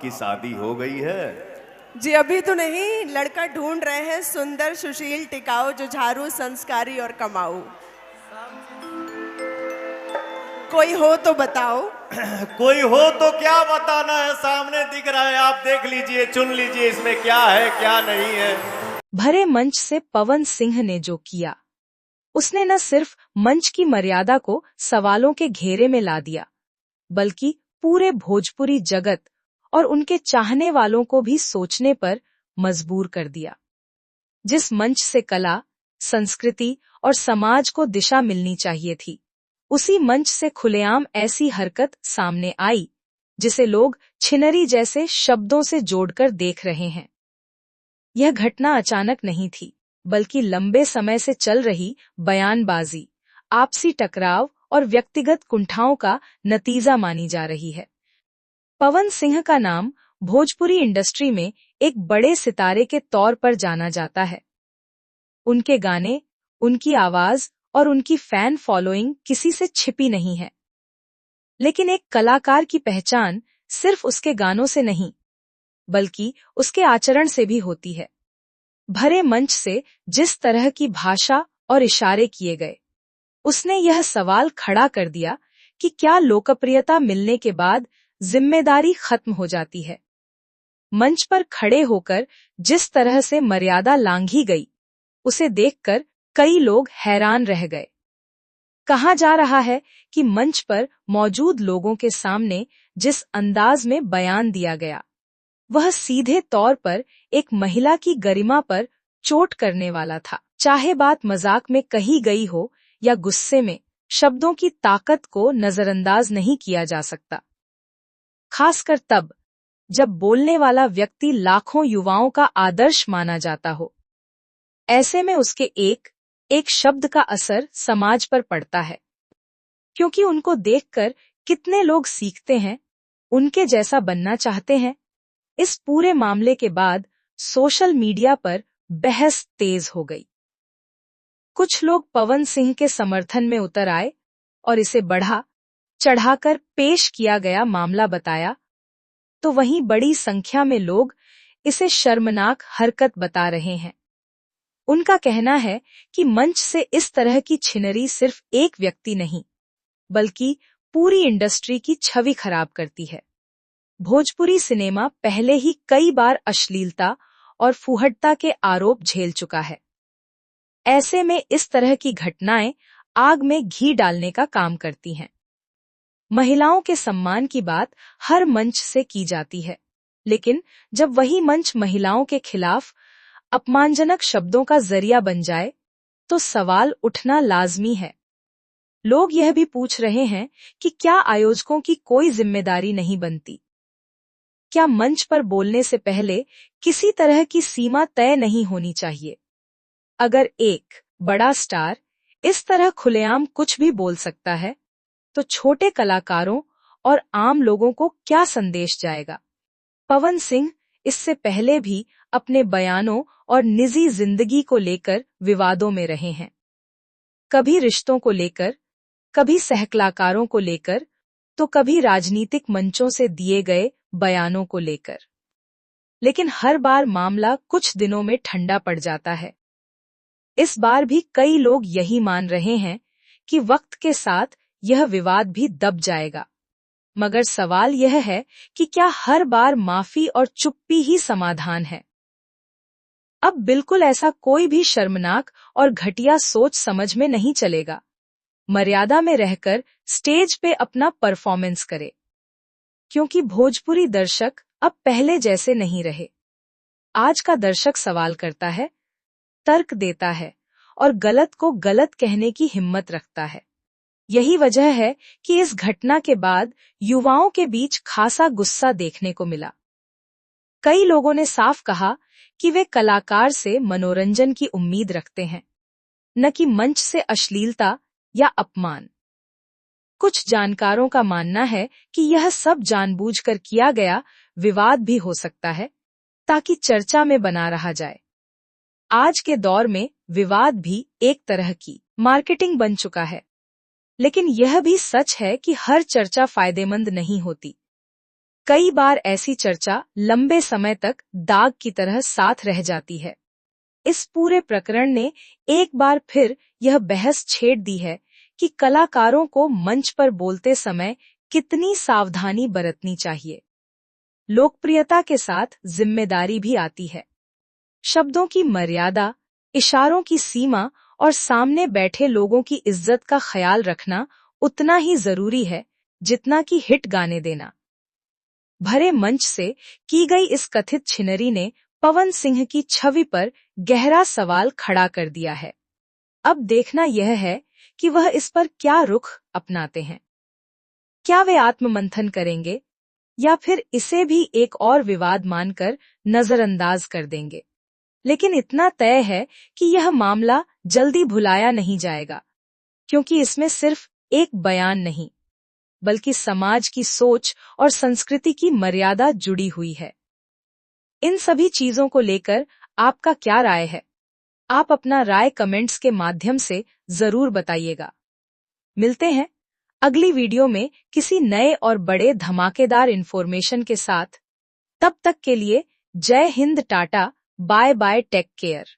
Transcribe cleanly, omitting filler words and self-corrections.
आपकी शादी हो गई है? जी अभी तो नहीं, लड़का ढूंढ रहे हैं, सुंदर, सुशील, टिकाऊ, जुझारू, संस्कारी और कमाऊ। कोई हो तो बताओ। कोई हो तो क्या बताना है, सामने दिख रहा है, आप देख लीजिए, चुन लीजिए इसमें क्या है क्या नहीं है। भरे मंच से पवन सिंह ने जो किया, उसने न सिर्फ मंच की मर्यादा को सवालों के घेरे में ला दिया, बल्कि पूरे भोजपुरी जगत और उनके चाहने वालों को भी सोचने पर मजबूर कर दिया। जिस मंच से कला, संस्कृति और समाज को दिशा मिलनी चाहिए थी, उसी मंच से खुलेआम ऐसी हरकत सामने आई जिसे लोग छिनरी जैसे शब्दों से जोड़कर देख रहे हैं। यह घटना अचानक नहीं थी, बल्कि लंबे समय से चल रही बयानबाजी, आपसी टकराव और व्यक्तिगत कुंठाओं का नतीजा मानी जा रही है। पवन सिंह का नाम भोजपुरी इंडस्ट्री में एक बड़े सितारे के तौर पर जाना जाता है। उनके गाने, उनकी आवाज और उनकी फैन फॉलोइंग किसी से छिपी नहीं है। लेकिन एक कलाकार की पहचान सिर्फ उसके गानों से नहीं, बल्कि उसके आचरण से भी होती है। भरे मंच से जिस तरह की भाषा और इशारे किए गए, उसने यह सवाल खड़ा कर दिया कि क्या लोकप्रियता मिलने के बाद जिम्मेदारी खत्म हो जाती है। मंच पर खड़े होकर जिस तरह से मर्यादा लांघी गई, उसे देखकर कई लोग हैरान रह गए। कहा जा रहा है कि मंच पर मौजूद लोगों के सामने जिस अंदाज में बयान दिया गया, वह सीधे तौर पर एक महिला की गरिमा पर चोट करने वाला था। चाहे बात मजाक में कही गई हो या गुस्से में, शब्दों की ताकत को नजरअंदाज नहीं किया जा सकता। खासकर तब जब बोलने वाला व्यक्ति लाखों युवाओं का आदर्श माना जाता हो। ऐसे में उसके एक एक शब्द का असर समाज पर पड़ता है, क्योंकि उनको देखकर कितने लोग सीखते हैं, उनके जैसा बनना चाहते हैं। इस पूरे मामले के बाद सोशल मीडिया पर बहस तेज हो गई। कुछ लोग पवन सिंह के समर्थन में उतर आए और इसे बढ़ा चढ़ाकर पेश किया गया मामला बताया, तो वहीं बड़ी संख्या में लोग इसे शर्मनाक हरकत बता रहे हैं। उनका कहना है कि मंच से इस तरह की छिनरी सिर्फ एक व्यक्ति नहीं, बल्कि पूरी इंडस्ट्री की छवि खराब करती है। भोजपुरी सिनेमा पहले ही कई बार अश्लीलता और फुहड़ता के आरोप झेल चुका है। ऐसे में इस तरह की घटनाएं आग में घी डालने का काम करती हैं। महिलाओं के सम्मान की बात हर मंच से की जाती है, लेकिन जब वही मंच महिलाओं के खिलाफ अपमानजनक शब्दों का जरिया बन जाए, तो सवाल उठना लाजमी है। लोग यह भी पूछ रहे हैं कि क्या आयोजकों की कोई जिम्मेदारी नहीं बनती? क्या मंच पर बोलने से पहले किसी तरह की सीमा तय नहीं होनी चाहिए? अगर एक बड़ा स्टार इस तरह खुलेआम कुछ भी बोल सकता है, तो छोटे कलाकारों और आम लोगों को क्या संदेश जाएगा? पवन सिंह इससे पहले भी अपने बयानों और निजी जिंदगी को लेकर विवादों में रहे हैं। कभी रिश्तों को लेकर, कभी सहकलाकारों को लेकर, तो कभी राजनीतिक मंचों से दिए गए बयानों को लेकर। लेकिन हर बार मामला कुछ दिनों में ठंडा पड़ जाता है। इस बार भी कई लोग यही मान रहे हैं कि वक्त के साथ यह विवाद भी दब जाएगा। मगर सवाल यह है कि क्या हर बार माफी और चुप्पी ही समाधान है? अब बिल्कुल ऐसा कोई भी शर्मनाक और घटिया सोच समझ में नहीं चलेगा। मर्यादा में रहकर स्टेज पे अपना परफॉर्मेंस करे, क्योंकि भोजपुरी दर्शक अब पहले जैसे नहीं रहे। आज का दर्शक सवाल करता है, तर्क देता है और गलत को गलत कहने की हिम्मत रखता है। यही वजह है कि इस घटना के बाद युवाओं के बीच खासा गुस्सा देखने को मिला। कई लोगों ने साफ कहा कि वे कलाकार से मनोरंजन की उम्मीद रखते हैं, न कि मंच से अश्लीलता या अपमान। कुछ जानकारों का मानना है कि यह सब जानबूझकर किया गया विवाद भी हो सकता है, ताकि चर्चा में बना रहा जाए। आज के दौर में विवाद भी एक तरह की मार्केटिंग बन चुका है। लेकिन यह भी सच है कि हर चर्चा फायदेमंद नहीं होती। कई बार ऐसी चर्चा लंबे समय तक दाग की तरह साथ रह जाती है। इस पूरे प्रकरण ने एक बार फिर यह बहस छेड़ दी है कि कलाकारों को मंच पर बोलते समय कितनी सावधानी बरतनी चाहिए। लोकप्रियता के साथ जिम्मेदारी भी आती है। शब्दों की मर्यादा, इशारों की सीमा और सामने बैठे लोगों की इज्जत का ख्याल रखना उतना ही जरूरी है जितना कि हिट गाने देना। भरे मंच से की गई इस कथित छिनरी ने पवन सिंह की छवि पर गहरा सवाल खड़ा कर दिया है। अब देखना यह है कि वह इस पर क्या रुख अपनाते हैं। क्या वे आत्ममंथन करेंगे या फिर इसे भी एक और विवाद मानकर नजरअंदाज कर देंगे। लेकिन इतना तय है कि यह मामला जल्दी भुलाया नहीं जाएगा, क्योंकि इसमें सिर्फ एक बयान नहीं, बल्कि समाज की सोच और संस्कृति की मर्यादा जुड़ी हुई है। इन सभी चीजों को लेकर आपका क्या राय है? आप अपना राय कमेंट्स के माध्यम से जरूर बताइएगा। मिलते हैं अगली वीडियो में किसी नए और बड़े धमाकेदार इन्फॉर्मेशन के साथ। तब तक के लिए जय हिंद, tata, bye bye, take care.